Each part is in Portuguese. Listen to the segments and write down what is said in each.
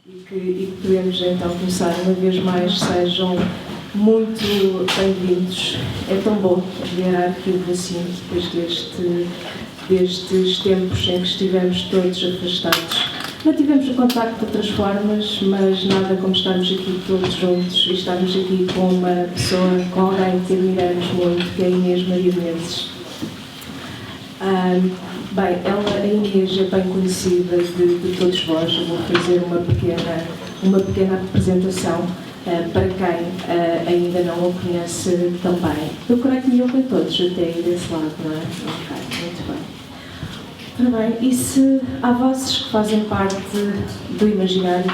e que podemos então começar uma vez mais. Sejam muito bem-vindos. É tão bom ver a arquivo assim, depois destes tempos em que estivemos todos afastados. Mantivemos o contacto de outras formas, mas nada como estarmos aqui todos juntos e estarmos aqui com uma pessoa, com alguém que admiramos muito, que é a Inês Maria Menezes. Bem, a Inês é bem conhecida de todos vós. Eu vou fazer uma pequena apresentação para quem ainda não a conhece tão bem. Eu creio que me ouvem todos até aí desse lado, não é? Ok, muito bem. Ora bem, e se há vozes que fazem parte do imaginário,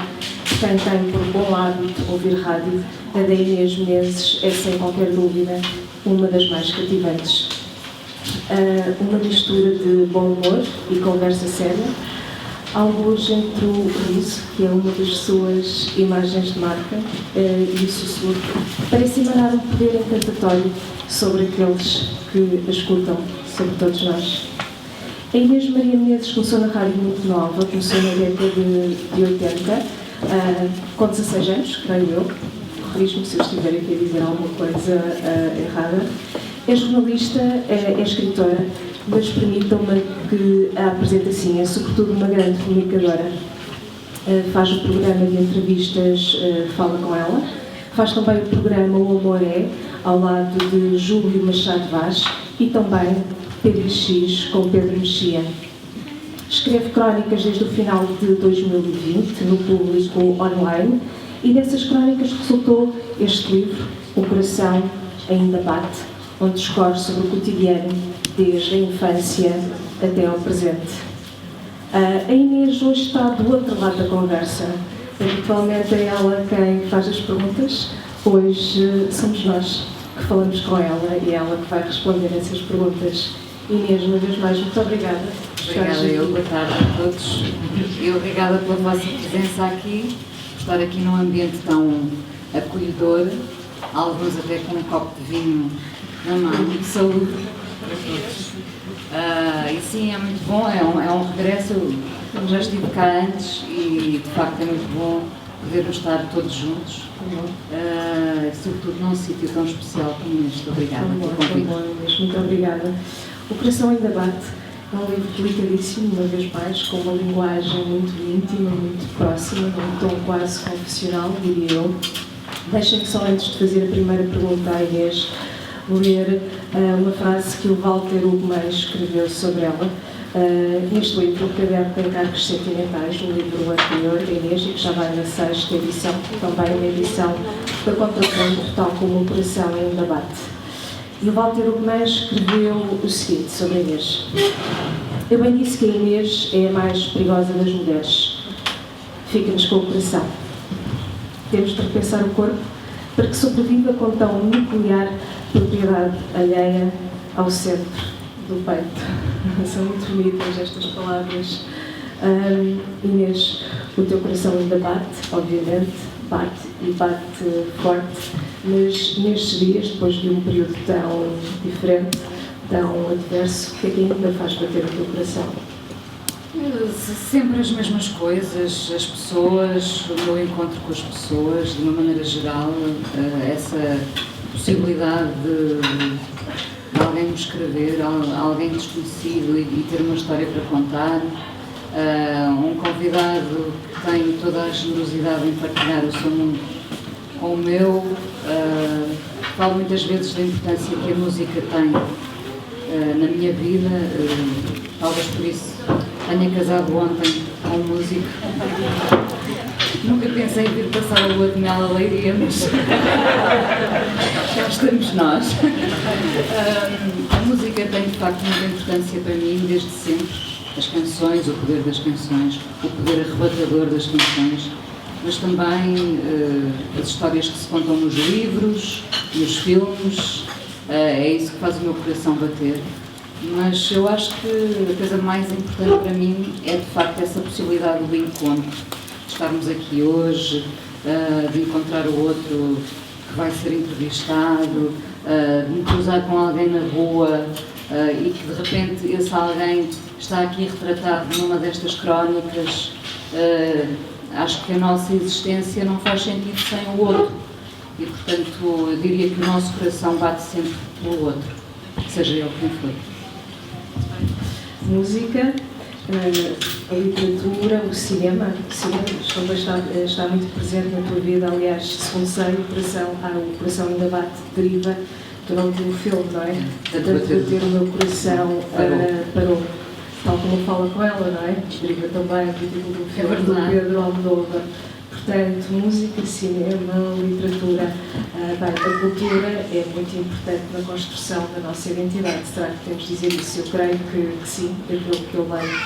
quem tem por bom hábito ouvir rádio, a da Inês Menezes é sem qualquer dúvida uma das mais cativantes. Uma mistura de bom humor e conversa séria, alguns entre o riso, que é uma das suas imagens de marca, e o sussurro, parece emanar um poder encantatório sobre aqueles que a escutam, sobre todos nós. A Inês Maria Menezes começou na rádio muito nova, começou na década de 80, com 16 anos, creio eu. Corrijo-me se eu estiver aqui a dizer alguma coisa errada. É jornalista, é escritora, mas permitam-me que a apresente assim. É sobretudo uma grande comunicadora. Faz o programa de entrevistas Fala Com Ela. Faz também o programa O Amor É, ao lado de Júlio Machado Vaz, e também PBX com Pedro Mexia. Escreve crónicas desde o final de 2020 no público online, e dessas crónicas resultou este livro, O Coração Ainda Bate, onde discorre sobre o cotidiano desde a infância até ao presente. A Inês hoje está do outro lado da conversa. Habitualmente é ela quem faz as perguntas, hoje somos nós que falamos com ela e é ela que vai responder essas perguntas. Inês, uma vez mais, muito obrigada. Obrigada eu, boa tarde a todos. E obrigada pela vossa presença aqui, por estar aqui num ambiente tão acolhedor, alguns até com um copo de vinho na mão. Saúde para todos. E sim, é muito bom, é um regresso. Eu já estive cá antes e de facto é muito bom podermos estar todos juntos, sobretudo num sítio tão especial como este. Obrigada pelo convite. Muito obrigada. O Coração Ainda Bate é um livro delicadíssimo, uma vez mais, com uma linguagem muito íntima, muito próxima, num tom quase confessional, diria eu. Deixem-me só, antes de fazer a primeira pergunta à Inês, ler uma frase que o Walter Ugumem escreveu sobre ela. Neste livro, que aberto em Cargos Sentimentais, um livro anterior da Inês, e que já vai na 6ª edição, também uma edição da Contraponto, tal como O Coração Ainda Bate. E o Walter Ugumem escreveu o seguinte sobre a Inês. Eu bem disse que a Inês é a mais perigosa das mulheres. Fica-nos com o coração. Temos de repensar o corpo para que sobreviva com tão nuclear propriedade alheia ao centro do peito. São muito bonitas estas palavras. Inês, o teu coração ainda bate, obviamente, bate e bate forte, mas nestes dias, depois de um período tão diferente, tão adverso, o que é que ainda faz bater o teu coração? Sempre as mesmas coisas, as pessoas, o meu encontro com as pessoas, de uma maneira geral, essa possibilidade de alguém me escrever, alguém desconhecido e ter uma história para contar, um convidado que tem toda a generosidade em partilhar o seu mundo com o meu. Falo muitas vezes da importância que a música tem na minha vida, talvez por isso tenha casado ontem com um músico. Nunca pensei em vir passar a lua de mel a Leiria, mas cá estamos nós. A música tem de facto muita importância para mim desde sempre. As canções, o poder das canções, o poder arrebatador das canções, mas também as histórias que se contam nos livros, nos filmes, é isso que faz o meu coração bater. Mas eu acho que a coisa mais importante para mim é de facto essa possibilidade do encontro, de estarmos aqui hoje, de encontrar o outro que vai ser entrevistado, de me cruzar com alguém na rua e que de repente esse alguém está aqui retratado numa destas crónicas. acho que a nossa existência não faz sentido sem o outro. E, portanto, eu diria que o nosso coração bate sempre pelo outro, seja ele quem for. Música, a literatura, o cinema está muito presente na tua vida. Aliás, segundo sei, o coração ainda bate, deriva durante o filme, não é? Tanto bater o meu coração parou. Tal como fala com ela, não é? Deriva também do título do filme do Pedro Almodóvar. Portanto, música, cinema, literatura, a cultura é muito importante na construção da nossa identidade. Será que podemos dizer isso? Eu creio que sim, daquilo que eu leio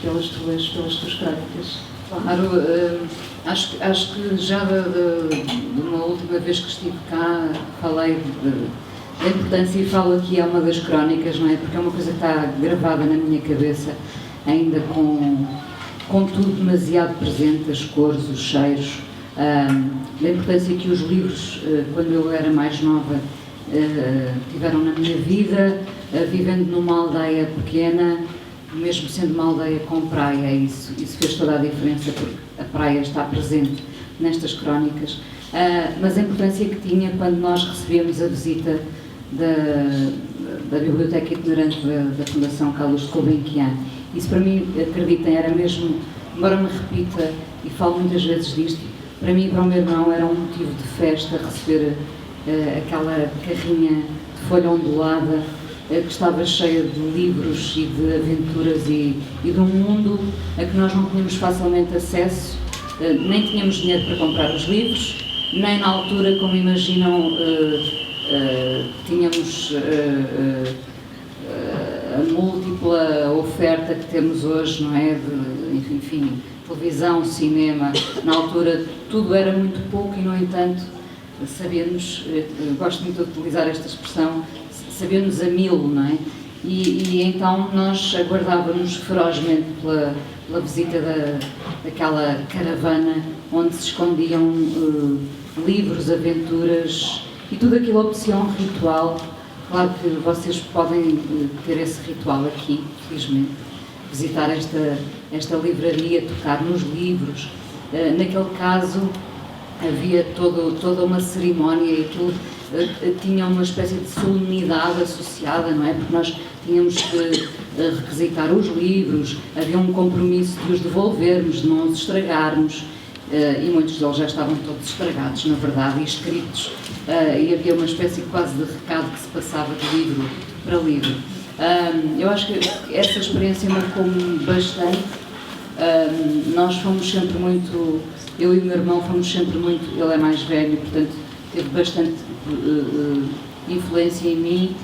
pelas tuas crónicas. Claro, acho que já de uma última vez que estive cá, falei da importância e falo aqui, é uma das crónicas, não é? Porque é uma coisa que está gravada na minha cabeça, ainda com tudo demasiado presente, as cores, os cheiros, da importância que os livros, quando eu era mais nova, tiveram na minha vida, vivendo numa aldeia pequena, mesmo sendo uma aldeia com praia, isso fez toda a diferença, porque a praia está presente nestas crónicas, mas a importância que tinha quando nós recebíamos a visita da Biblioteca Itinerante da Fundação Carlos de Gulbenkian. Isso para mim, acreditem, era mesmo, embora me repita e falo muitas vezes disto, para mim e para o meu irmão era um motivo de festa receber aquela carrinha de folha ondulada que estava cheia de livros e de aventuras e de um mundo a que nós não tínhamos facilmente acesso, nem tínhamos dinheiro para comprar os livros, nem na altura, como imaginam, tínhamos a múltipla oferta que temos hoje, não é? Enfim, televisão, cinema. Na altura tudo era muito pouco e, no entanto, sabíamos, gosto muito de utilizar esta expressão, sabíamos a mil, não é? E então nós aguardávamos ferozmente pela visita daquela caravana onde se escondiam livros, aventuras e tudo aquilo opção ritual. Claro que vocês podem ter esse ritual aqui, felizmente, visitar esta livraria, tocar nos livros. Naquele caso havia toda uma cerimónia e aquilo tinha uma espécie de solenidade associada, não é? Porque nós tínhamos que requisitar os livros, havia um compromisso de os devolvermos, de não os estragarmos, e muitos deles já estavam todos estragados, na verdade, e escritos, e havia uma espécie quase de recado que se passava de livro para livro. Eu acho que essa experiência marcou-me bastante. Nós fomos sempre muito, eu e o meu irmão fomos sempre muito, ele é mais velho, portanto teve bastante influência em mim.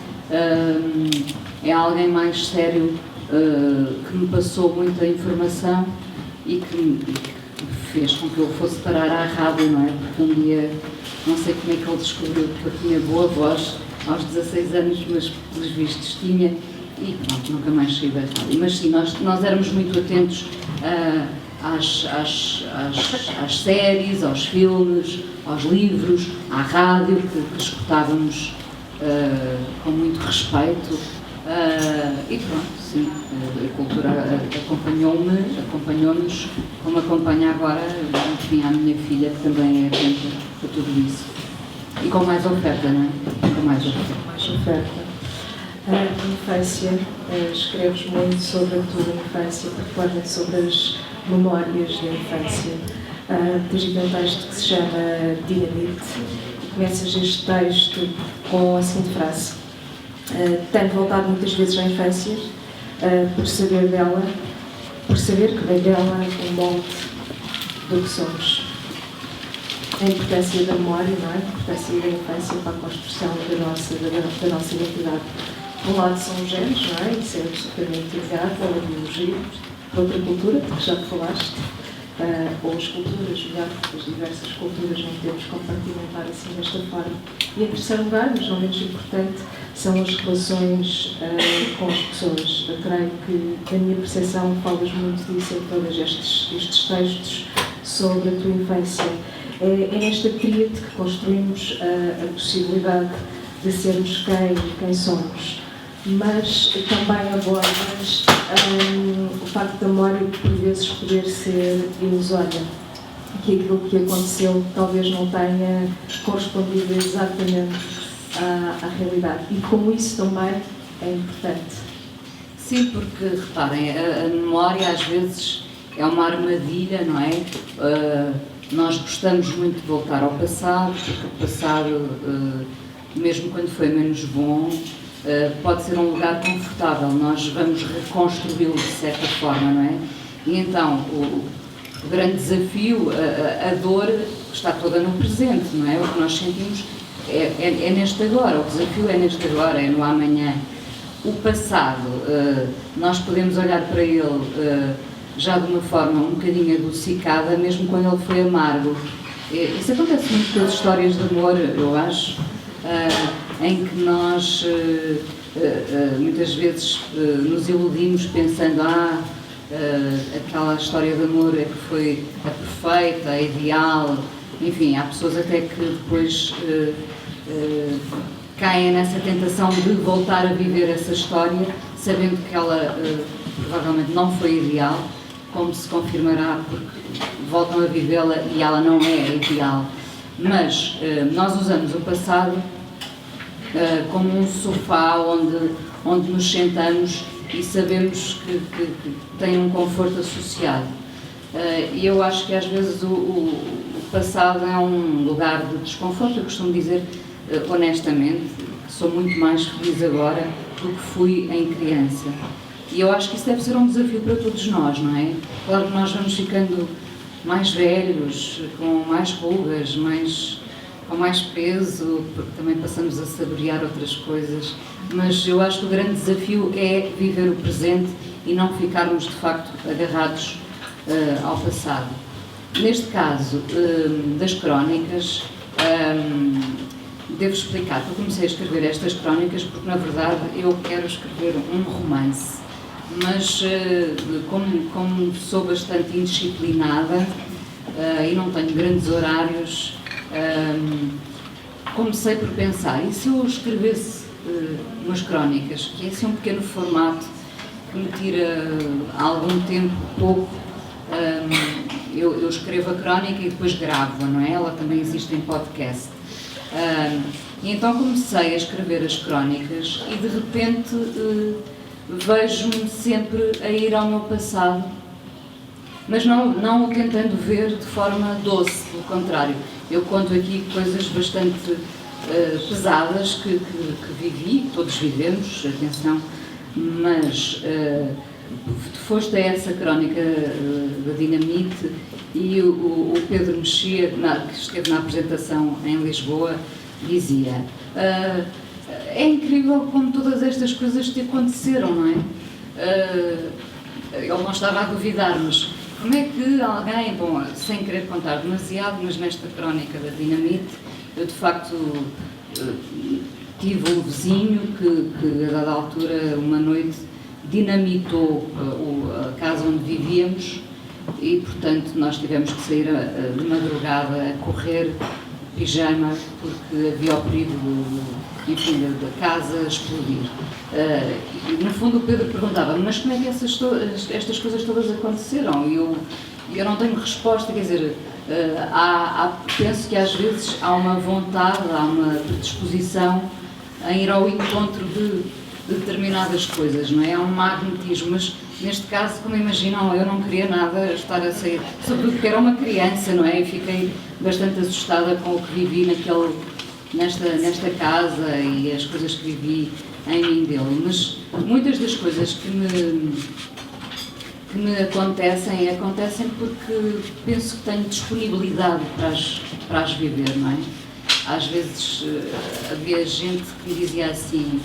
É alguém mais sério que me passou muita informação e que fez com que eu fosse parar à rádio, não é? Porque um dia, não sei como é que ele descobriu que eu tinha boa voz aos 16 anos, mas pelos vistos tinha, e pronto, nunca mais saí da rádio. Mas sim, nós éramos muito atentos às séries, aos filmes, aos livros, à rádio, que escutávamos com muito respeito. E pronto, sim, a cultura acompanhou-nos, como acompanha agora, enfim, a minha filha, que também é atenta a tudo isso. E com mais oferta, não é? Com mais oferta. A infância, escreves muito sobre a tua infância, particularmente sobre as memórias da infância. Tens aqui um texto que se chama Dinamite, e começas este texto com a seguinte frase: tenho voltado muitas vezes à infância, por saber dela, por saber que vem dela um molde do que somos. A importância da memória, não é? A importância da infância para a construção da nossa identidade. Por um lado são os genes, não é? Isso é absolutamente exato, pela biologia, por outra cultura, de que já te falaste, ou as culturas, melhor, as diversas culturas não temos que compartimentar assim desta forma. E em terceiro lugar, mas não menos importante, são as relações com as pessoas. Eu creio que a minha percepção, falas muito disso em todos estes textos sobre a tua infância. É nesta tríade que construímos a possibilidade de sermos quem somos. mas também abordas o facto da memória por vezes poder ser ilusória, que aquilo que aconteceu talvez não tenha correspondido exatamente à realidade, e como isso também é importante. Sim, porque, reparem, a memória às vezes é uma armadilha, não é? Nós gostamos muito de voltar ao passado, porque o passado, mesmo quando foi menos bom, pode ser um lugar confortável, nós vamos reconstruí-lo de certa forma, não é? E então, o grande desafio, a dor está toda no presente, não é? O que nós sentimos é neste agora, o desafio é neste agora, é no amanhã. O passado, nós podemos olhar para ele já de uma forma um bocadinho adocicada, mesmo quando ele foi amargo. Isso acontece muito com as histórias de amor, eu acho, em que nós muitas vezes nos iludimos pensando aquela história de amor é que foi a perfeita, a ideal, enfim, há pessoas até que depois caem nessa tentação de voltar a viver essa história, sabendo que ela provavelmente não foi ideal, como se confirmará porque voltam a vivê-la e ela não é ideal. Mas nós usamos o passado como um sofá onde nos sentamos e sabemos que tem um conforto associado. E eu acho que às vezes o passado é um lugar de desconforto. Eu costumo dizer, honestamente, que sou muito mais feliz agora do que fui em criança. E eu acho que isso deve ser um desafio para todos nós, não é? Claro que nós vamos ficando mais velhos, com mais rugas, com mais peso, porque também passamos a saborear outras coisas, mas eu acho que o grande desafio é viver o presente e não ficarmos, de facto, agarrados ao passado. Neste caso das crónicas, devo explicar que eu comecei a escrever estas crónicas porque, na verdade, eu quero escrever um romance, mas como sou bastante indisciplinada e não tenho grandes horários, comecei por pensar, e se eu escrevesse umas crónicas, que é assim um pequeno formato que me tira algum tempo, pouco, eu escrevo a crónica e depois gravo-a, não é? Ela também existe em podcast. E então comecei a escrever as crónicas e de repente vejo-me sempre a ir ao meu passado, mas não o tentando ver de forma doce, pelo contrário. Eu conto aqui coisas bastante pesadas que vivi, todos vivemos, atenção, mas foste a essa crónica da Dinamite e o Pedro Mexia, que esteve na apresentação em Lisboa, dizia: é incrível como todas estas coisas te aconteceram, não é? Ele não estava a duvidar, mas como é que alguém, bom, sem querer contar demasiado, mas nesta crónica da Dinamite, eu de facto tive um vizinho que a dada altura, uma noite, dinamitou a casa onde vivíamos e, portanto, nós tivemos que sair de madrugada a correr, pijama, porque havia o perigo, enfim, da casa explodir. E, no fundo, o Pedro perguntava, mas como é que estas coisas todas aconteceram? E eu não tenho resposta, quer dizer, penso que às vezes há uma vontade, há uma predisposição em ir ao encontro de determinadas coisas, não é? Há um magnetismo, mas neste caso, como imaginam, eu não queria nada estar a sair, sobretudo porque era uma criança, não é? E fiquei bastante assustada com o que vivi nesta casa e as coisas que vivi em mim dele, mas muitas das coisas que me acontecem porque penso que tenho disponibilidade para as viver, não é? Às vezes havia gente que me dizia assim,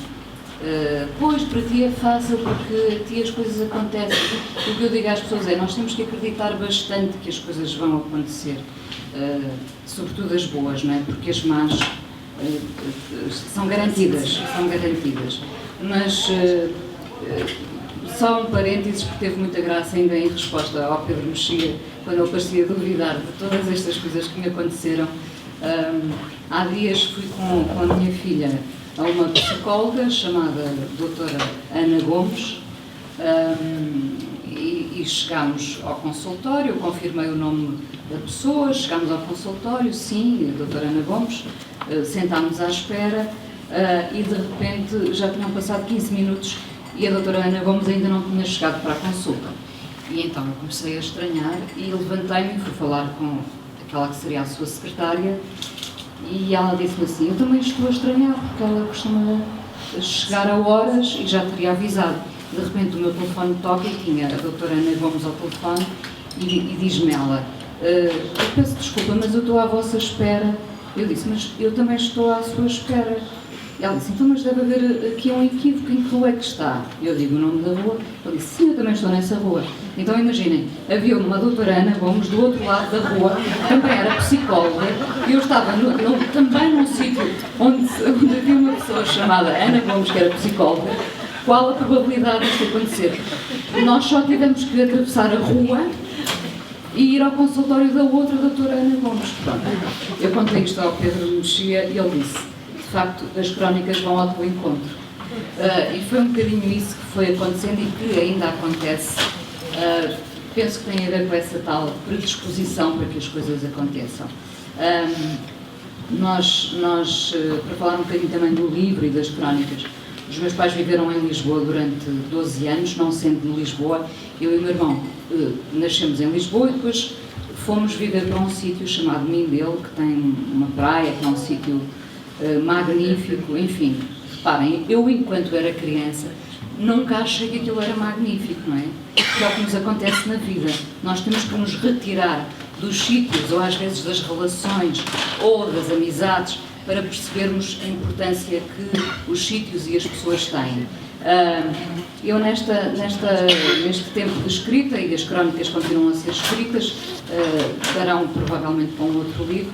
pois, para ti é fácil porque a ti as coisas acontecem. O que eu digo às pessoas é, nós temos que acreditar bastante que as coisas vão acontecer, sobretudo as boas, não é? Porque as más são garantidas. Mas só um parênteses, porque teve muita graça ainda em resposta ao Pedro Mexia, quando ele parecia duvidar de todas estas coisas que me aconteceram. Há dias fui com a minha filha a uma psicóloga chamada doutora Ana Gomes, e chegámos ao consultório, eu confirmei o nome da pessoa, chegámos ao consultório, sim, a doutora Ana Gomes, sentámos à espera, e de repente já tinham passado 15 minutos e a doutora Ana Gomes ainda não tinha chegado para a consulta. E então eu comecei a estranhar e levantei-me e fui falar com aquela que seria a sua secretária, e ela disse-me assim: eu também estou a estranhar, porque ela costuma chegar a horas e já teria avisado. De repente o meu telefone toca e tinha a doutora Ana Gomes ao telefone e diz-me ela: eu peço desculpa, mas eu estou à vossa espera. Eu disse: mas eu também estou à sua espera. Ela disse: então, mas deve haver aqui um equívoco, em que rua é que está? Eu digo o nome da rua. Ela disse: sim, eu também estou nessa rua. Então imaginem, havia uma doutora Ana Gomes do outro lado da rua, também era psicóloga, e eu estava também num sítio onde havia uma pessoa chamada Ana Gomes, que era psicóloga. Qual a probabilidade disto acontecer? Nós só tivemos que atravessar a rua e ir ao consultório da outra doutora Ana Gomes. Pronto. Eu contei isto ao Pedro Mexia e ele disse: de facto, as crónicas vão ao teu encontro. E foi um bocadinho isso que foi acontecendo e que ainda acontece. Penso que tem a ver com essa tal predisposição para que as coisas aconteçam. Para falar um bocadinho também do livro e das crónicas, os meus pais viveram em Lisboa durante 12 anos, não sendo de Lisboa. Eu e o meu irmão nascemos em Lisboa e depois fomos viver para um sítio chamado Mindelo, que tem uma praia, que é um sítio magnífico. Enfim, reparem, eu enquanto era criança nunca achei que aquilo era magnífico, não é? Que é o que nos acontece na vida. Nós temos que nos retirar dos sítios, ou às vezes das relações, ou das amizades, para percebermos a importância que os sítios e as pessoas têm. Eu neste tempo de escrita, e as crónicas continuam a ser escritas, darão provavelmente para um outro livro,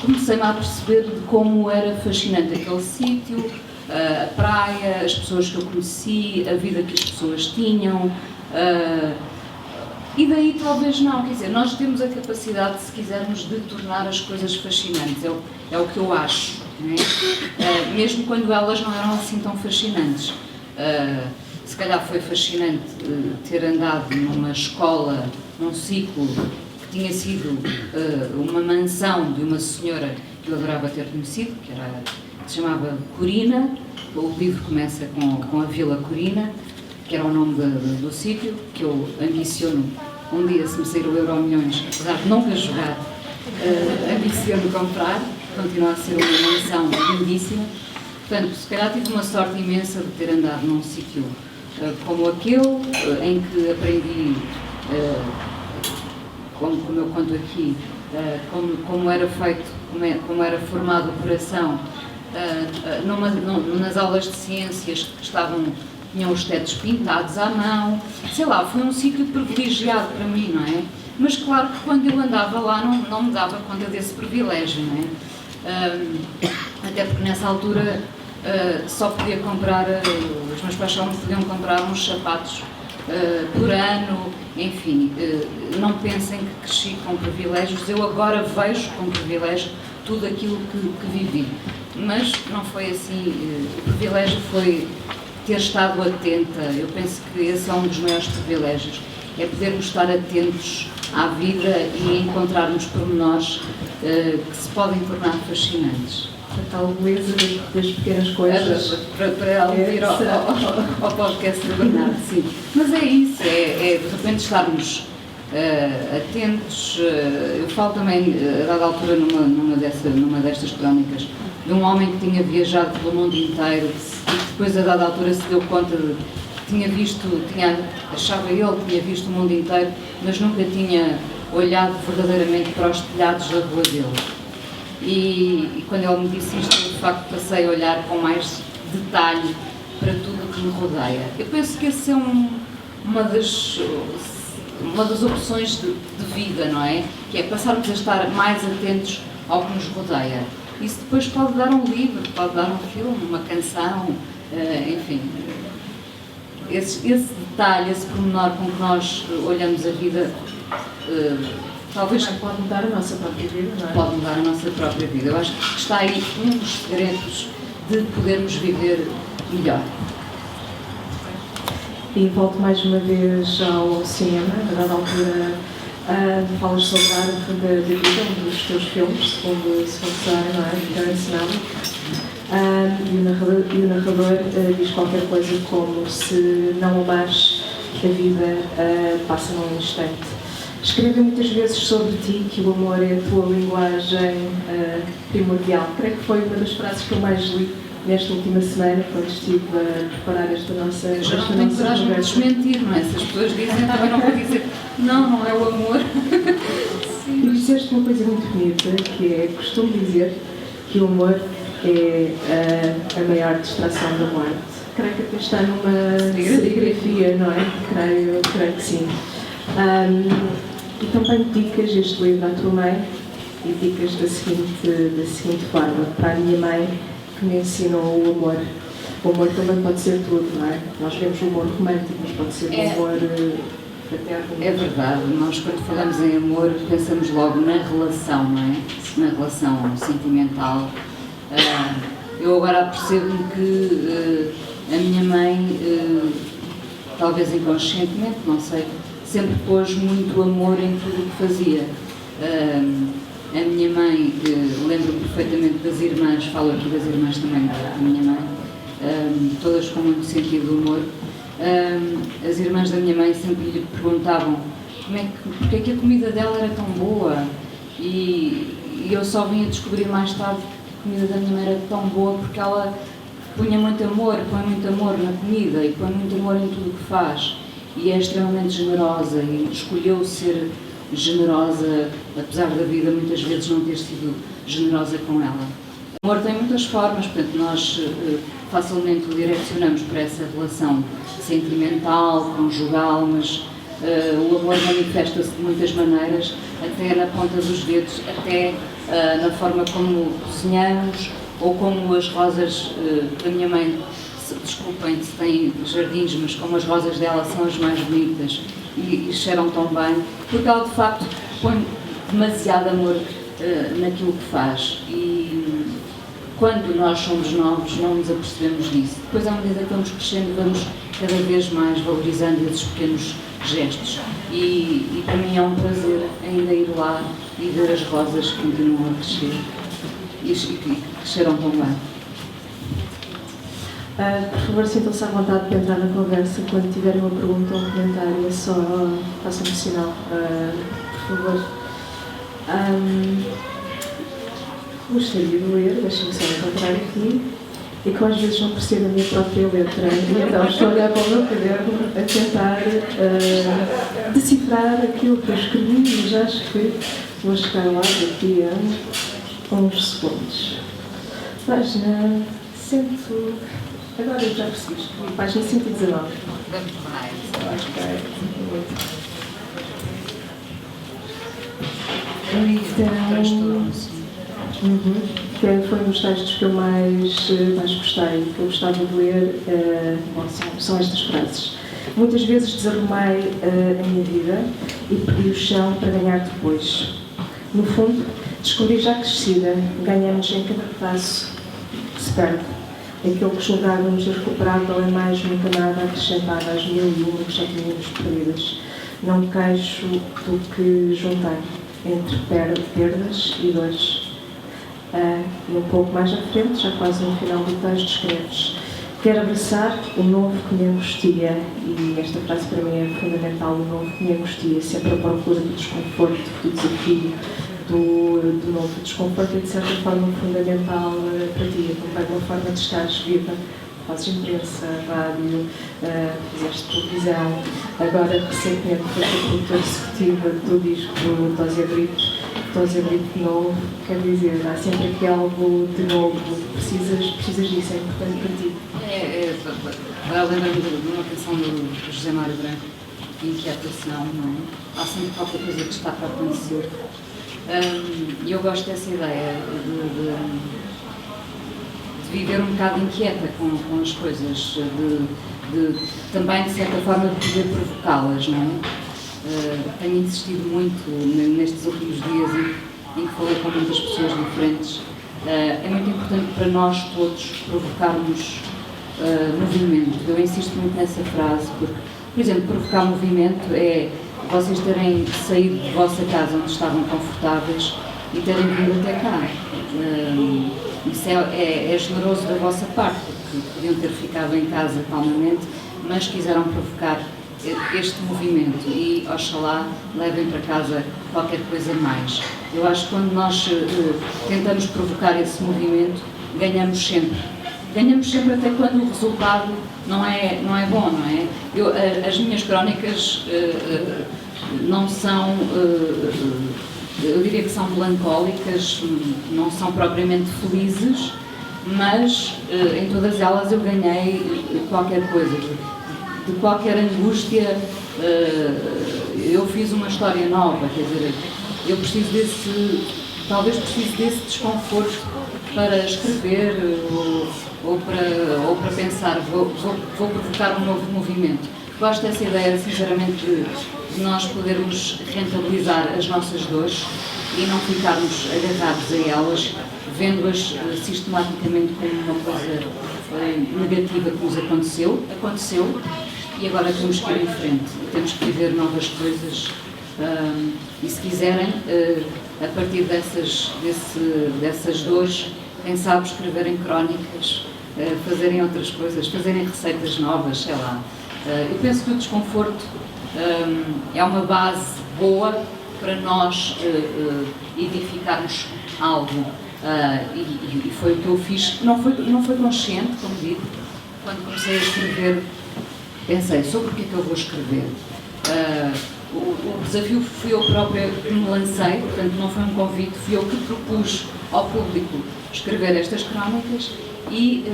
comecei-me a perceber de como era fascinante aquele sítio, a praia, as pessoas que eu conheci, a vida que as pessoas tinham, e daí talvez não, quer dizer, nós temos a capacidade, se quisermos, de tornar as coisas fascinantes, é o que eu acho, não é? Mesmo quando elas não eram assim tão fascinantes. Se calhar foi fascinante ter andado numa escola, num ciclo que tinha sido uma mansão de uma senhora que eu adorava ter conhecido, que se chamava Corina. O livro começa com a Vila Corina, que era o nome do sítio, que eu ambiciono um dia, se me sair o Euromilhões, apesar de nunca jogar, ambiciono comprar. Continua a ser uma mansão lindíssima. Portanto, se calhar tive uma sorte imensa de ter andado num sítio como aquele, em que aprendi, como eu conto aqui, como era feito, como era formado o coração, nas aulas de ciências que tinham os tetos pintados à mão. Sei lá, foi um sítio privilegiado para mim, não é? Mas claro que quando eu andava lá não me dava conta desse privilégio, não é? Até porque nessa altura só podia comprar, os meus pais só me podiam comprar uns sapatos por ano, enfim, não pensem que cresci com privilégios. Eu agora vejo com privilégio tudo aquilo que vivi, mas não foi assim. O privilégio foi ter estado atenta. Eu penso que esse é um dos maiores privilégios, é podermos estar atentos à vida e encontrarmos pormenores que se podem tornar fascinantes. A tal beleza das pequenas coisas. Para ouvir ao podcast do Bernardo, sim. Mas é isso, é de repente estarmos atentos. Eu falo também, a dada altura, numa destas crónicas, de um homem que tinha viajado pelo mundo inteiro e que depois, a dada altura, se deu conta de achava ele que tinha visto o mundo inteiro, mas nunca tinha olhado verdadeiramente para os telhados da rua dele. E quando ele me disse isto, eu de facto passei a olhar com mais detalhe para tudo o que me rodeia. Eu penso que essa é uma das opções de vida, não é? Que é passarmos a estar mais atentos ao que nos rodeia. Isso depois pode dar um livro, pode dar um filme, uma canção, enfim. Esse detalhe, esse pormenor com que nós olhamos a vida, talvez pode mudar a nossa própria vida, não é? Pode mudar a nossa própria vida. Eu acho que está aí um dos segredos de podermos viver melhor. E volto mais uma vez ao cinema, a dada altura falas sobre a arte da vida, um dos teus filmes, segundo sai, não é? Terence Malick. E o narrador diz qualquer coisa como: se não amares, a vida passa num instante. Escreve muitas vezes sobre ti que o amor é a tua linguagem primordial. Creio que foi uma das frases que eu mais li nesta última semana, quando estive a preparar esta nossa conversa. Já não tenho coragem de desmentir, não é? Se as pessoas dizem, também não vou dizer não é o amor. Tu disseste uma coisa muito bonita, que é: costumo dizer que o amor é a maior distração da morte. Creio que até está numa serigrafia, não é? Creio que sim. E também dedicas este livro à tua mãe, e dedicas da seguinte forma: para a minha mãe, que me ensinou o amor. O amor também pode ser tudo, não é? Nós vemos o amor romântico, mas pode ser o amor fraterno. É verdade, nós quando falamos em amor pensamos logo na relação, não é? Na relação sentimental. Eu agora percebo que a minha mãe, talvez inconscientemente, não sei, sempre pôs muito amor em tudo o que fazia. A minha mãe, lembro-me perfeitamente das irmãs, falo aqui das irmãs também da minha mãe, todas com muito sentido do humor. As irmãs da minha mãe sempre lhe perguntavam porque é que a comida dela era tão boa, e eu só vim a descobrir mais tarde que a comida da minha mãe era tão boa porque ela punha muito amor, põe muito amor na comida e põe muito amor em tudo o que faz, e é extremamente generosa e escolheu ser generosa, apesar da vida muitas vezes não ter sido generosa com ela. O amor tem muitas formas, portanto nós facilmente o direcionamos para essa relação sentimental, conjugal, mas o amor manifesta-se de muitas maneiras, até na ponta dos dedos, até na forma como cozinhamos, ou como as rosas da minha mãe, desculpem se têm jardins, mas como as rosas dela são as mais bonitas e cheiram tão bem, porque ela de facto põe demasiado amor naquilo que faz, e quando nós somos novos não nos apercebemos disso. Depois, à medida que vamos crescendo, vamos cada vez mais valorizando esses pequenos gestos, e para mim é um prazer ainda ir lá e ver as rosas que continuam a crescer e que cheiram tão bem. Por favor, sintam-se à vontade de entrar na conversa. Quando tiverem uma pergunta ou um comentário, é só façam-me sinal, por favor. Gostaria de ler, deixem-me só encontrar aqui, e que às vezes não percebo a minha própria letra, e então estou a olhar para o meu caderno a tentar decifrar aquilo que eu escrevi, e já acho que vou chegar lá daqui a uns segundos. Página 100. Agora eu já percebi, página 119. Então, foi um dos textos que eu mais gostei, que eu gostava de ler. São estas frases: muitas vezes desarrumei a minha vida e perdi o chão para ganhar depois. No fundo, descobri já crescida, ganhamos em cada pedaço que se perde. Aquilo que julgávamos irrecuperável é mais uma camada acrescentada às 1001 que já tínhamos perdidas. Não me queixo do que juntei entre perdas e dores. E um pouco mais à frente, já quase no final do texto, escreves: quero abraçar o novo que me angustia. E esta frase para mim é fundamental: o novo que me angustia, sempre à procura do desconforto, do desafio, do novo. O desconforto é de certa forma fundamental para ti, é também uma forma de estares viva. Fazes imprensa, rádio, fizeste televisão, agora recentemente foste a produtora executiva do disco do Tosé Brito novo. Quer dizer, há sempre aqui algo de novo, precisas disso, é importante para ti. Agora lembro-me de uma canção do José Mário Branco, Inquietação, não é? Há sempre qualquer coisa que está para acontecer. E eu gosto dessa ideia de viver um bocado inquieta com as coisas, também de certa forma de poder provocá-las, não é? Tenho insistido muito nestes últimos dias em que falei com muitas pessoas diferentes, é muito importante para nós todos provocarmos movimento. Eu insisto muito nessa frase, porque, por exemplo, provocar movimento é vocês terem saído de vossa casa onde estavam confortáveis e terem vindo até cá. Isso é generoso da vossa parte, porque podiam ter ficado em casa calmamente, mas quiseram provocar este movimento e, oxalá, levem para casa qualquer coisa mais. Eu acho que quando nós tentamos provocar esse movimento, ganhamos sempre. Ganhamos sempre até quando o resultado não é bom, não é? As minhas crónicas não são, eu diria que são melancólicas, não são propriamente felizes, mas em todas elas eu ganhei qualquer coisa. De qualquer angústia, eu fiz uma história nova, quer dizer, eu talvez preciso desse desconforto para escrever ou para pensar, vou provocar um novo movimento. Gosto dessa ideia, sinceramente, de nós podermos rentabilizar as nossas dores e não ficarmos agarrados a elas, vendo-as sistematicamente como uma coisa negativa que nos aconteceu, e agora temos que ir em frente, temos que viver novas coisas e, se quiserem, a partir dessas dores, quem sabe escreverem crónicas, fazerem outras coisas, fazerem receitas novas, sei lá. Eu penso que o desconforto é uma base boa para nós edificarmos algo. E foi o que eu fiz. Não foi consciente, como digo. Quando comecei a escrever, pensei, sobre o que é que eu vou escrever? O desafio fui eu própria que me lancei, portanto não foi um convite, fui eu que propus ao público escrever estas crónicas e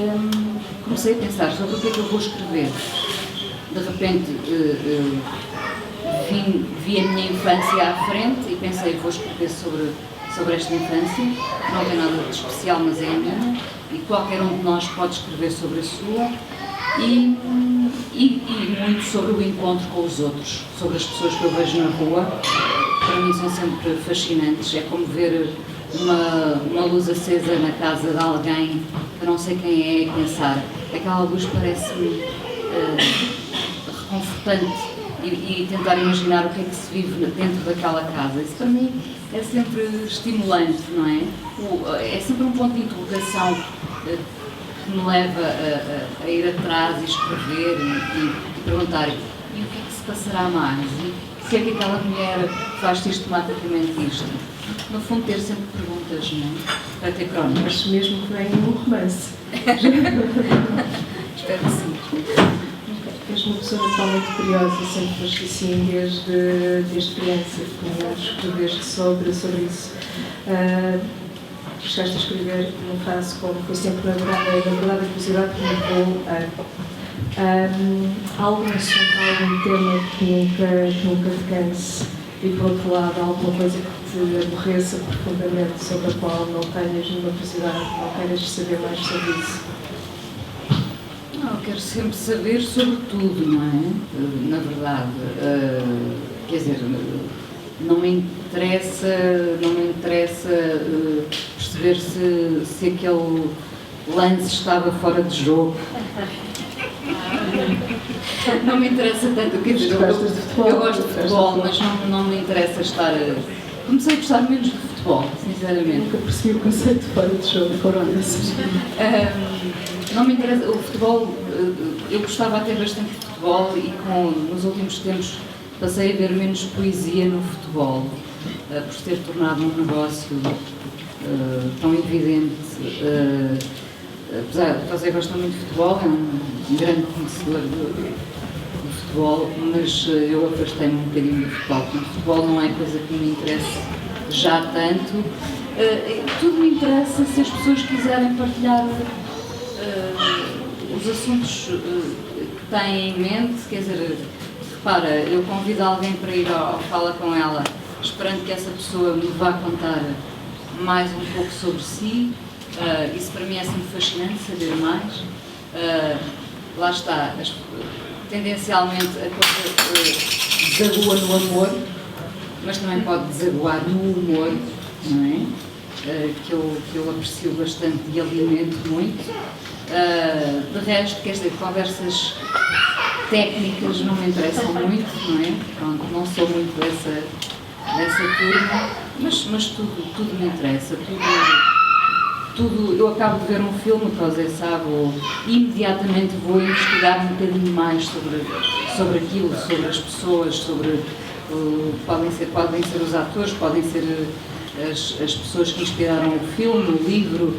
comecei a pensar sobre o que é que eu vou escrever. De repente vi a minha infância à frente e pensei, vou escrever sobre esta infância, não tem nada de especial, mas é a minha, e qualquer um de nós pode escrever sobre a sua, e muito sobre o encontro com os outros, sobre as pessoas que eu vejo na rua. Para mim são sempre fascinantes, é como ver uma luz acesa na casa de alguém que não sei quem é e pensar, aquela luz parece-me reconfortante, e tentar imaginar o que é que se vive dentro daquela casa. Isso para mim é sempre estimulante, não é? É sempre um ponto de interrogação que me leva a ir atrás e escrever e perguntar, e o que é que se passará mais? E se é que aquela mulher faz sistematicamente isto? No fundo, ter sempre perguntas, não é? Para ter crónicas. Mas mesmo que venha um romance. Espero que sim. És uma pessoa totalmente curiosa, sempre foste assim desde criança, como escreveste sobre isso. Chegaste a escrever numa frase como foi sempre na verdade a curiosidade que me levou a algum assunto, algum tema que nunca te canse, e por outro lado alguma coisa que te aborreça profundamente, sobre a qual não tenhas nenhuma curiosidade, não queiras saber mais sobre isso. Não, eu quero sempre saber sobre tudo, não é? Na verdade, quer dizer, não me interessa perceber se aquele lance estava fora de jogo. Não me interessa tanto, quer dizer, eu gosto de futebol, mas não me interessa estar. Comecei a gostar menos de futebol, sinceramente. Nunca percebi o conceito de fora de jogo, foram esses. Não me interessa, o futebol, eu gostava até bastante de futebol e nos últimos tempos passei a ver menos poesia no futebol, por se ter tornado um negócio tão evidente. Apesar de você gostar muito de futebol, é um grande conhecedor do futebol, mas eu afastei-me um bocadinho do futebol, porque o futebol não é coisa que me interessa já tanto. Tudo me interessa se as pessoas quiserem partilhar os assuntos que têm em mente, quer dizer, repara, eu convido alguém para ir ao Fala Com Ela, esperando que essa pessoa me vá contar mais um pouco sobre si. Isso para mim é sempre fascinante, saber mais. Lá está, tendencialmente a coisa desagua no amor, mas também pode desaguar no humor, não é? que eu aprecio bastante e alimento muito. De resto, quer dizer, conversas técnicas não me interessam muito, não é? Pronto, não sou muito dessa turma, mas tudo me interessa, tudo, eu acabo de ver um filme, que você sabe, e imediatamente vou investigar um bocadinho mais sobre aquilo, sobre as pessoas, podem ser os atores, podem ser as pessoas que inspiraram o filme, o livro.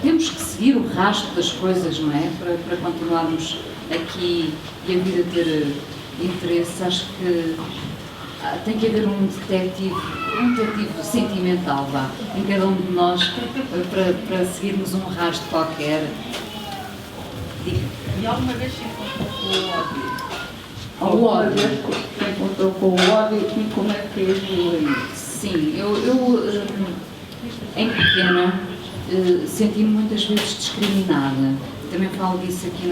Temos que seguir o rastro das coisas, não é? Para continuarmos aqui e a vida ter interesse. Acho que tem que haver um detetive sentimental, vá, em cada um de nós, para seguirmos um rastro qualquer. Diga. E alguma vez se encontrou com o ódio? Alguma vez se encontrou com o ódio e como é que evoluiu? Sim, eu em pequena senti-me muitas vezes discriminada. Também falo disso aqui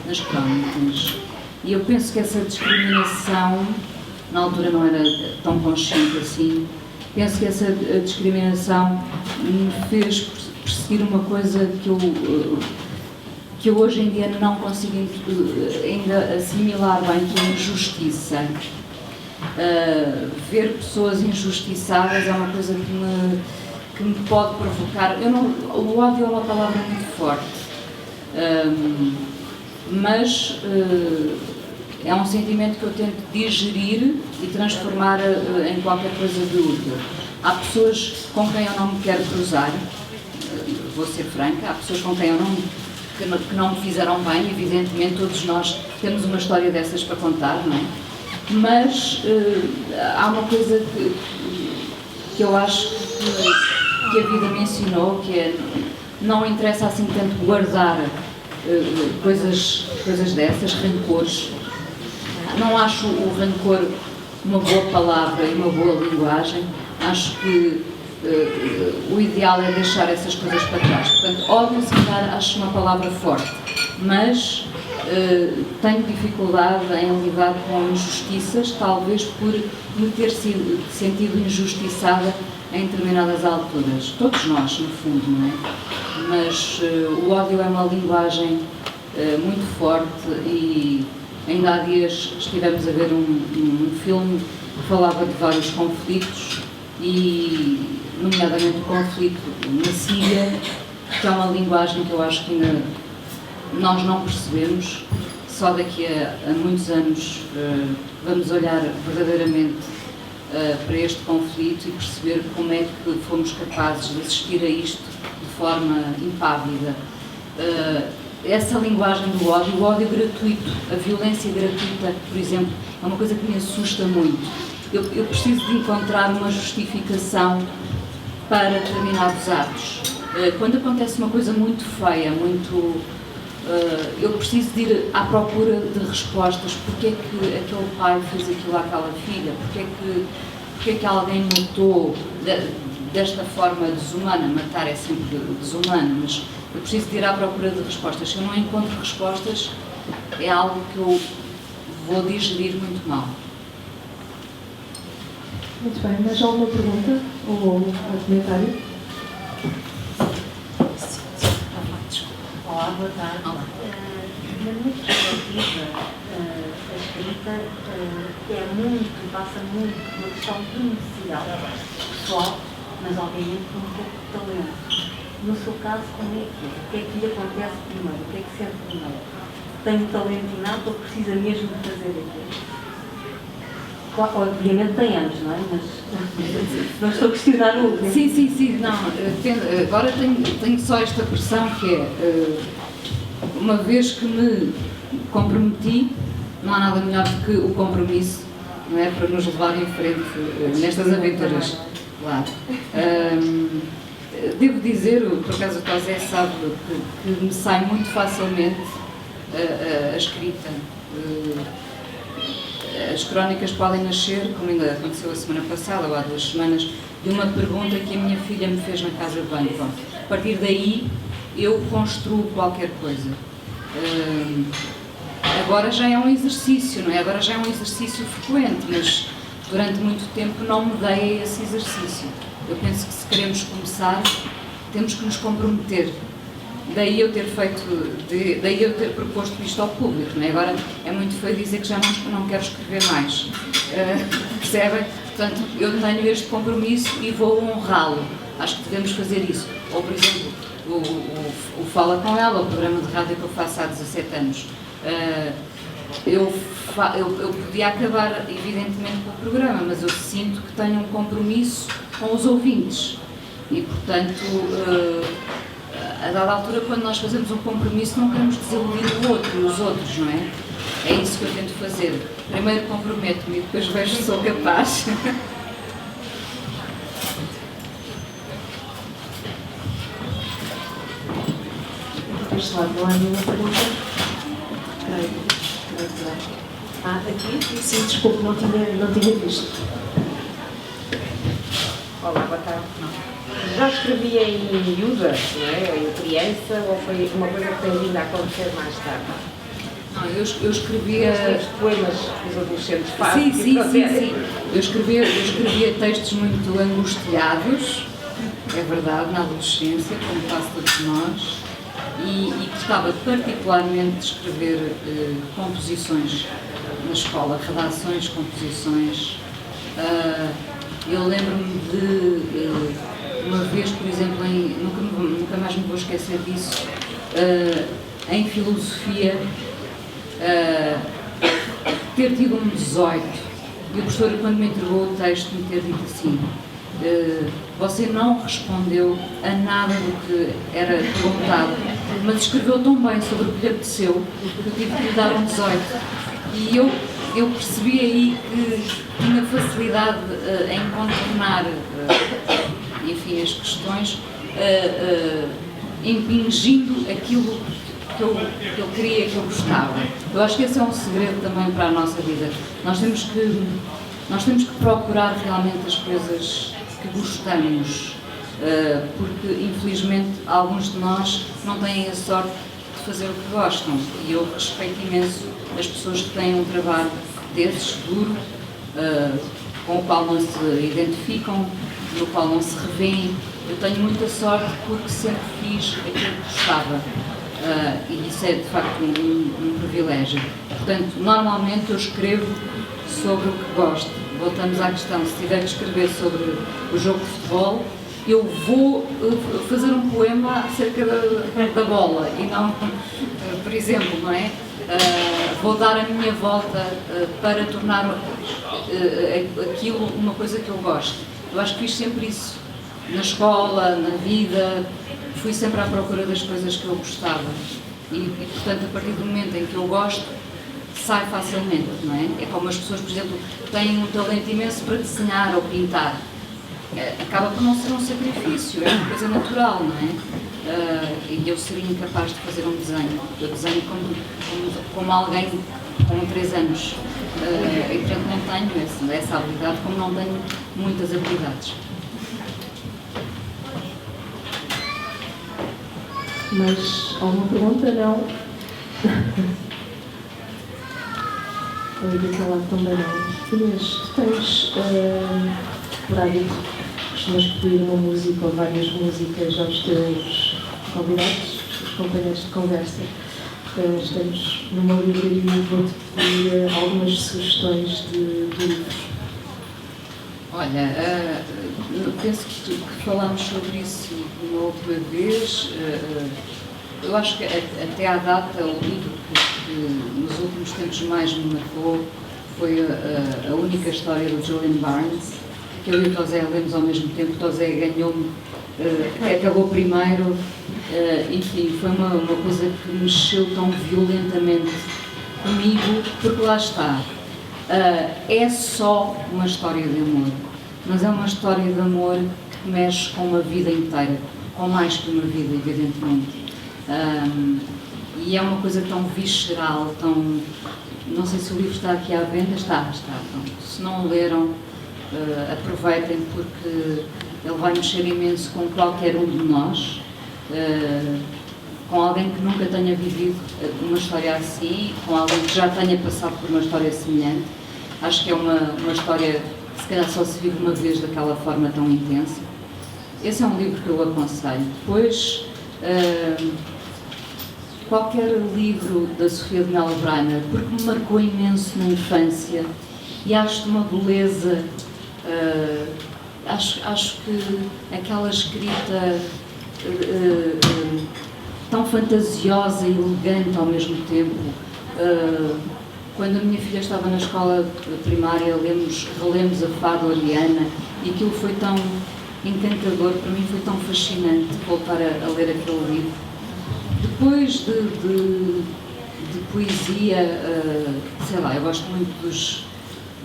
nas crónicas. E eu penso que essa discriminação, na altura não era tão consciente assim, penso que essa discriminação me fez perseguir uma coisa que eu hoje em dia não consigo ainda assimilar bem, que é a injustiça. Ver pessoas injustiçadas é uma coisa que me pode provocar. O ódio é uma palavra muito forte, mas é um sentimento que eu tento digerir e transformar em qualquer coisa de útil. Há pessoas com quem eu não me quero cruzar, vou ser franca, há pessoas com quem eu que não me fizeram bem, evidentemente todos nós temos uma história dessas para contar, não é? Mas há uma coisa que eu acho que a vida me ensinou, que é, não interessa assim tanto guardar coisas dessas, rancores. Não acho o rancor uma boa palavra e uma boa linguagem. Acho que o ideal é deixar essas coisas para trás. Portanto, ódio, se calhar, acho uma palavra forte, mas tenho dificuldade em lidar com injustiças, talvez por me ter sentido injustiçada em determinadas alturas. Todos nós, no fundo, não é? Mas o ódio é uma linguagem muito forte e ainda há dias estivemos a ver um filme que falava de vários conflitos e, nomeadamente, o conflito na Síria, que é uma linguagem que eu acho que ainda nós não percebemos. Só daqui a muitos anos vamos olhar verdadeiramente para este conflito e perceber como é que fomos capazes de assistir a isto de forma impávida. Essa linguagem do ódio, o ódio gratuito, a violência gratuita, por exemplo, é uma coisa que me assusta muito. Eu preciso de encontrar uma justificação para determinados atos. Quando acontece uma coisa muito feia, eu preciso de ir à procura de respostas. Porque é que aquele pai fez aquilo àquela filha? Porque é que alguém matou desta forma desumana? Matar é sempre desumano, mas eu preciso de ir à procura de respostas. Se eu não encontro respostas, é algo que eu vou digerir muito mal. Muito bem, mas há alguma pergunta ou algum comentário? Olá, boa tarde. Olá. Na minha perspectiva, a escrita passa muito por uma questão de necessidade pessoal, mas obviamente com um pouco de talento. No seu caso, como é que é? O que é que lhe acontece primeiro? O que é que sente primeiro? Tem um talento inato ou precisa mesmo de fazer aquilo? Claro, obviamente tem anos, não é? Mas não estou a questionar o último. Sim, não. Agora tenho só esta pressão que é, uma vez que me comprometi, não há nada melhor do que o compromisso, não é? Para nos levar em frente nestas aventuras. Claro. Devo dizer, por acaso o José sabe que me sai muito facilmente a escrita. As crónicas podem nascer, como ainda aconteceu a semana passada ou há 2 semanas, de uma pergunta que a minha filha me fez na casa de banho. Pronto. A partir daí eu construo qualquer coisa. Agora já é um exercício, não é? Agora já é um exercício frequente, mas durante muito tempo não me dei a esse exercício. Eu penso que se queremos começar, temos que nos comprometer. Daí eu ter proposto isto ao público, não é? Agora é muito feio dizer que já não quero escrever mais, percebem? Portanto, eu tenho este compromisso e vou honrá-lo. Acho que devemos fazer isso. Ou, por exemplo, o Fala Com Ela, o programa de rádio que eu faço há 17 anos. Eu podia acabar, evidentemente, com o programa, mas eu sinto que tenho um compromisso com os ouvintes. E, portanto, a dada altura, quando nós fazemos um compromisso, não queremos desiludir o outro e os outros, não é? É isso que eu tento fazer. Primeiro comprometo-me e depois vejo se sou capaz. Deste lado não há nenhuma pergunta? Creio que não. Aqui? Sim, desculpe, não tinha visto. Olá, boa tarde. Já escrevia em miúda, não é? Em criança, ou foi uma coisa que tem vindo a acontecer mais tarde? Não, eu escrevia... Os poemas que os adolescentes fazem. Sim. Eu escrevia textos muito angustiados, é verdade, na adolescência, como quase todos nós, e gostava particularmente de escrever composições na escola, redações, composições. Eu lembro-me de uma vez, por exemplo, nunca mais me vou esquecer disso, em filosofia, ter tido um 18 e o professor, quando me entregou o texto, me ter dito assim: você não respondeu a nada do que era perguntado, mas escreveu tão bem sobre o que lhe apeteceu que eu tive que lhe dar um 18. E eu percebi aí que tinha facilidade em contornar, enfim, as questões, impingindo aquilo que eu queria, que eu gostava. Eu acho que esse é um segredo também para a nossa vida. Nós temos que procurar realmente as coisas que gostamos, porque infelizmente alguns de nós não têm a sorte de fazer o que gostam, e eu respeito imenso as pessoas que têm um trabalho desses, duro, com o qual não se identificam, no qual não se revêem. Eu tenho muita sorte porque sempre fiz aquilo que gostava, e isso é de facto um privilégio. Portanto, normalmente eu escrevo sobre o que gosto. Voltamos à questão: se tiver que escrever sobre o jogo de futebol, eu vou fazer um poema acerca da bola e não, por exemplo, não é? Vou dar a minha volta para tornar aquilo uma coisa que eu gosto. Eu acho que fiz sempre isso, na escola, na vida, fui sempre à procura das coisas que eu gostava e portanto, a partir do momento em que eu gosto, sai facilmente, não é? É como as pessoas, por exemplo, têm um talento imenso para desenhar ou pintar. Acaba por não ser um sacrifício, é uma coisa natural, não é? E eu seria incapaz de fazer um desenho. Eu desenho como alguém com 3 anos. E portanto não tenho essa habilidade, como não tenho muitas habilidades. Mas alguma pergunta? Não? Eu daquele lado também não. Inês, tu tens por aí, costumas pedir uma música ou várias músicas aos teus convidados, os companheiros de conversa. Estamos numa livraria e vou-te pedir algumas sugestões de livros. Olha, penso que falámos sobre isso uma outra vez. Eu acho que até à data o livro que nos últimos tempos mais me marcou foi a única história do Julian Barnes, que eu e o Tosé lemos ao mesmo tempo. O Tosé ganhou-me, acabou primeiro, enfim, foi uma coisa que mexeu tão violentamente comigo, porque lá está, é só uma história de amor, mas é uma história de amor que mexe com uma vida inteira, com mais que uma vida, evidentemente. E é uma coisa tão visceral, tão... Não sei se o livro está aqui à venda. Está. Então, se não o leram, aproveitem, porque ele vai mexer imenso com qualquer um de nós, com alguém que nunca tenha vivido uma história assim, com alguém que já tenha passado por uma história semelhante. Acho que é uma história se calhar só se vive uma vez daquela forma tão intensa. Esse é um livro que eu aconselho. Depois, qualquer livro da Sofia de Mello Briner, porque me marcou imenso na infância e acho de uma beleza, acho que aquela escrita tão fantasiosa e elegante ao mesmo tempo. Quando a minha filha estava na escola primária, relemos a Fada Oriana e aquilo foi tão encantador, para mim foi tão fascinante voltar a ler aquele livro. Depois de poesia, sei lá, eu gosto muito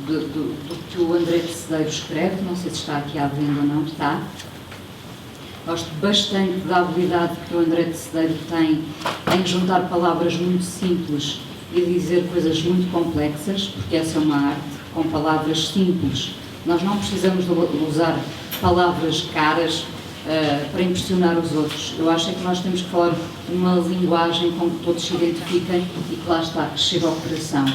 do que o André de Cedeiro escreve, não sei se está aqui à venda ou não, está. Gosto bastante da habilidade que o André de Cedeiro tem em juntar palavras muito simples e dizer coisas muito complexas, porque essa é uma arte, com palavras simples. Nós não precisamos de usar palavras caras para impressionar os outros. Eu acho que nós temos que falar numa linguagem com que todos se identifiquem e que lá está, que chega ao coração.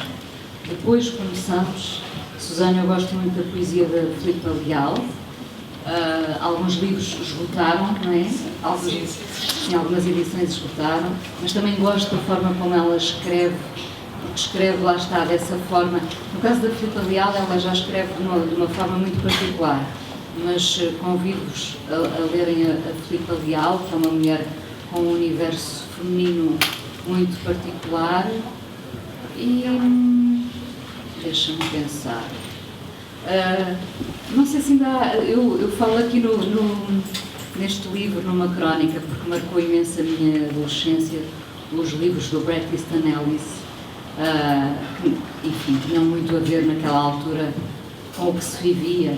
Depois, como sabes, Susana, eu gosto muito da poesia da Filipa Leal. Alguns livros esgotaram, não é? Algumas edições esgotaram, mas também gosto da forma como ela escreve, porque escreve, lá está, dessa forma. No caso da Filipa Leal, ela já escreve de uma forma muito particular, mas convido-vos a lerem a Filipa Leal, que é uma mulher com um universo feminino muito particular. E deixa-me pensar. Não sei se ainda há, eu falo aqui neste livro, numa crónica, porque marcou imenso a minha adolescência, os livros do Bret Easton Ellis, que, enfim, tinham muito a ver naquela altura com o que se vivia,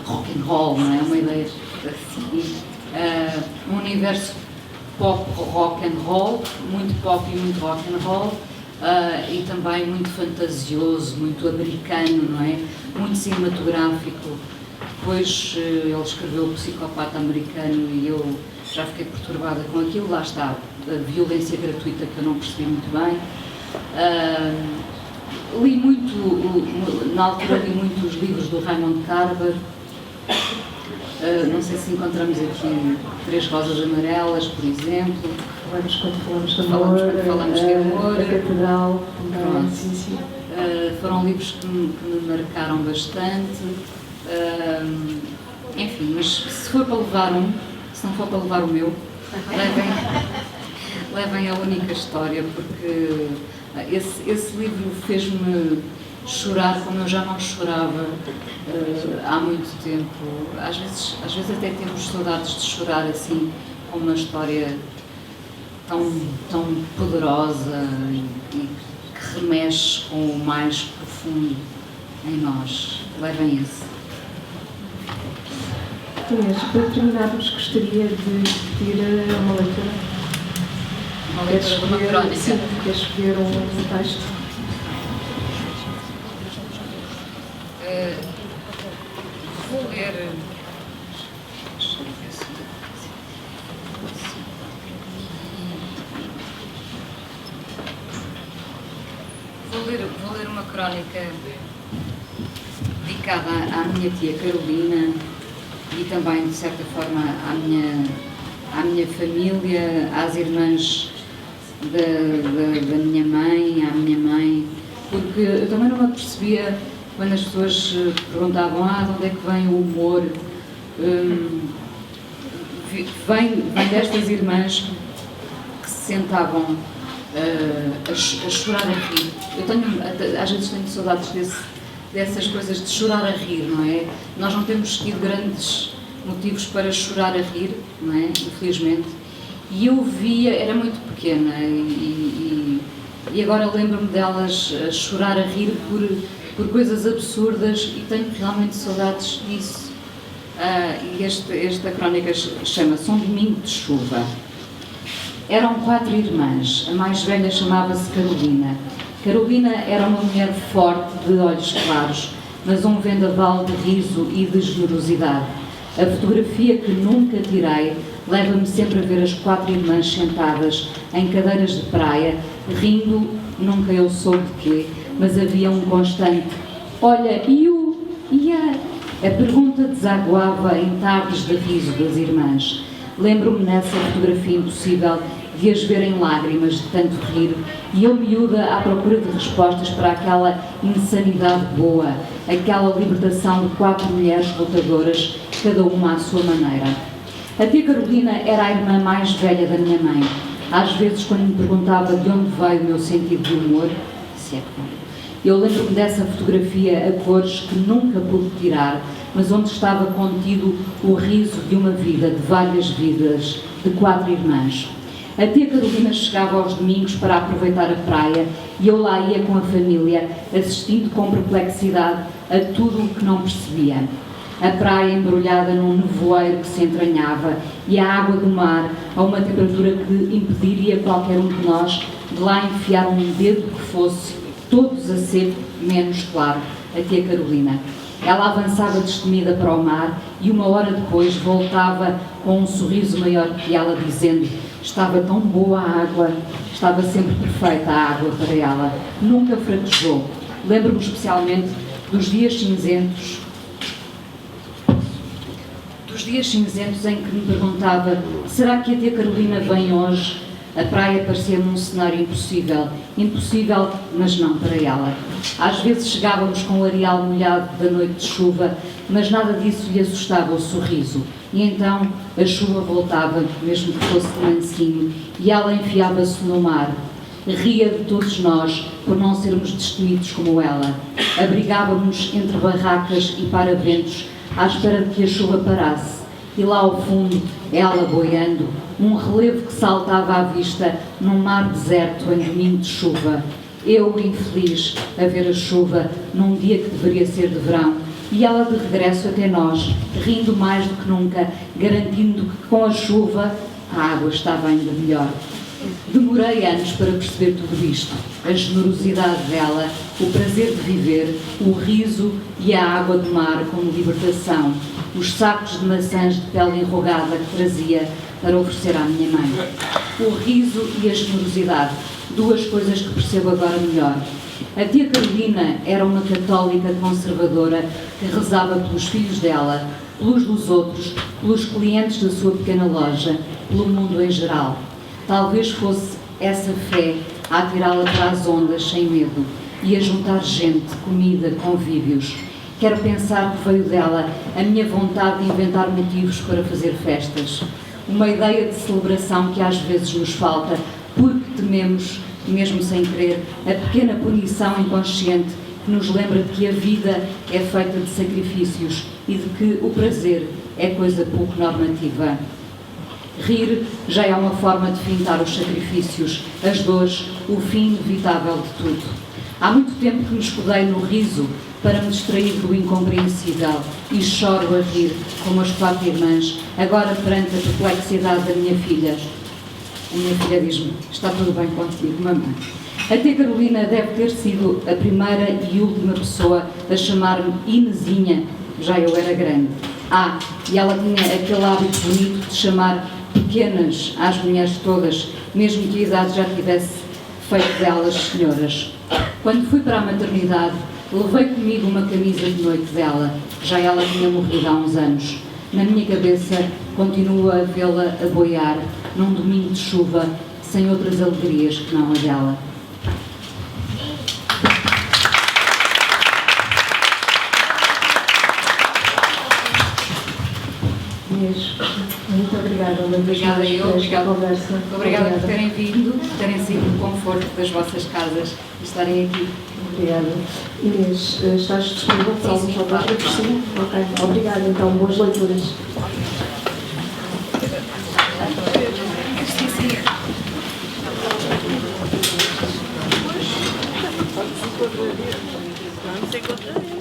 rock and roll, não é? Uma ideia assim, um universo pop, rock and roll, muito pop e muito rock and roll. E também muito fantasioso, muito americano, não é? Muito cinematográfico. Depois ele escreveu O Psicopata Americano e eu já fiquei perturbada com aquilo. Lá está, a violência gratuita que eu não percebi muito bem. Li muito, na altura li muito os livros do Raymond Carver. Não sei se encontramos aqui Três Rosas Amarelas, por exemplo. Falamos quando falamos de amor, a Catedral, também, sim. Foram livros que me marcaram bastante. Enfim, mas se for para levar se não for para levar o meu, levem a única história, porque esse livro fez-me chorar como eu já não chorava há muito tempo. Às vezes até temos saudades de chorar assim, com uma história tão poderosa e que remexe com o mais profundo em nós. Levem esse. Inês, para terminarmos, gostaria de pedir uma leitura. Uma leitura de uma crónica. Sim, queres escolher um texto? Vou ler. Vou ler uma crónica dedicada à minha tia Carolina e também, de certa forma, à minha família, às irmãs da minha mãe, à minha mãe, porque eu também não me apercebia quando as pessoas perguntavam de onde é que vem o humor. Vem destas irmãs que se sentavam a chorar a rir. Às vezes tenho saudades dessas coisas de chorar a rir, não é? Nós não temos tido grandes motivos para chorar a rir, não é? Infelizmente. E eu via, era muito pequena e agora lembro-me delas a chorar a rir por coisas absurdas e tenho realmente saudades disso. E esta crónica chama-se Um Domingo de Chuva. Eram 4 irmãs, a mais velha chamava-se Carolina. Carolina era uma mulher forte, de olhos claros, mas um vendaval de riso e de generosidade. A fotografia que nunca tirei leva-me sempre a ver as 4 irmãs sentadas em cadeiras de praia, rindo, nunca eu soube de quê, mas havia um constante: olha, e o E a pergunta desaguava em tardes de riso das irmãs. Lembro-me nessa fotografia impossível de as ver em lágrimas de tanto rir, e eu miúda à procura de respostas para aquela insanidade boa, aquela libertação de 4 mulheres lutadoras, cada uma à sua maneira. A tia Carolina era a irmã mais velha da minha mãe. Às vezes, quando me perguntava de onde veio o meu sentido de humor, eu lembro-me dessa fotografia a cores que nunca pude tirar, mas onde estava contido o riso de uma vida, de várias vidas, de 4 irmãs. A tia Carolina chegava aos domingos para aproveitar a praia e eu lá ia com a família, assistindo com perplexidade a tudo o que não percebia. A praia embrulhada num nevoeiro que se entranhava e a água do mar a uma temperatura que impediria qualquer um de nós de lá enfiar um dedo que fosse, todos a seco, menos claro, a tia Carolina. Ela avançava destemida para o mar e 1 hora depois voltava com um sorriso maior que ela, dizendo: estava tão boa a água, estava sempre perfeita a água para ela, nunca fraquejou. Lembro-me especialmente dos dias cinzentos em que me perguntava: será que a tia Carolina vem hoje? A praia parecia-me um cenário impossível, mas não para ela. Às vezes chegávamos com o areal molhado da noite de chuva, mas nada disso lhe assustava o sorriso. E então a chuva voltava, mesmo que fosse de mansinho, e ela enfiava-se no mar. Ria de todos nós por não sermos destemidos como ela. Abrigávamos entre barracas e paraventos à espera de que a chuva parasse. E lá ao fundo, ela boiando, um relevo que saltava à vista num mar deserto em domingo de chuva. Eu, infeliz, a ver a chuva num dia que deveria ser de verão, e ela de regresso até nós, rindo mais do que nunca, garantindo que com a chuva a água estava ainda melhor. Demorei anos para perceber tudo isto, a generosidade dela, o prazer de viver, o riso e a água do mar como libertação, os sacos de maçãs de pele enrugada que trazia para oferecer à minha mãe. O riso e a generosidade, 2 coisas que percebo agora melhor. A tia Carolina era uma católica conservadora que rezava pelos filhos dela, pelos dos outros, pelos clientes da sua pequena loja, pelo mundo em geral. Talvez fosse essa fé a atirá-la para as ondas sem medo e a juntar gente, comida, convívios. Quero pensar que veio dela a minha vontade de inventar motivos para fazer festas. Uma ideia de celebração que às vezes nos falta, porque tememos, mesmo sem querer, a pequena punição inconsciente que nos lembra de que a vida é feita de sacrifícios e de que o prazer é coisa pouco normativa. Rir já é uma forma de fintar os sacrifícios, as dores, o fim inevitável de tudo. Há muito tempo que me escudei no riso para me distrair do incompreensível e choro a rir, como as 4 irmãs, agora perante a perplexidade da minha filha. A minha filha diz-me: está tudo bem contigo, mamãe? A tia Carolina deve ter sido a primeira e última pessoa a chamar-me Inesinha, já eu era grande. E ela tinha aquele hábito bonito de chamar pequenas às mulheres todas, mesmo que a idade já tivesse feito delas senhoras. Quando fui para a maternidade, levei comigo uma camisa de noite dela, já ela tinha morrido há uns anos. Na minha cabeça, continuo a vê-la a boiar num domingo de chuva, sem outras alegrias que não a dela. Inês, muito obrigada. Obrigada eu, obrigada por Obrigada. terem vindo, por terem sido no conforto das vossas casas e estarem aqui. Obrigada. Inês, estás disponível para Sim, alguma claro. coisa? Sim. Ok, obrigada. Então, boas leituras. Não sei quanto é.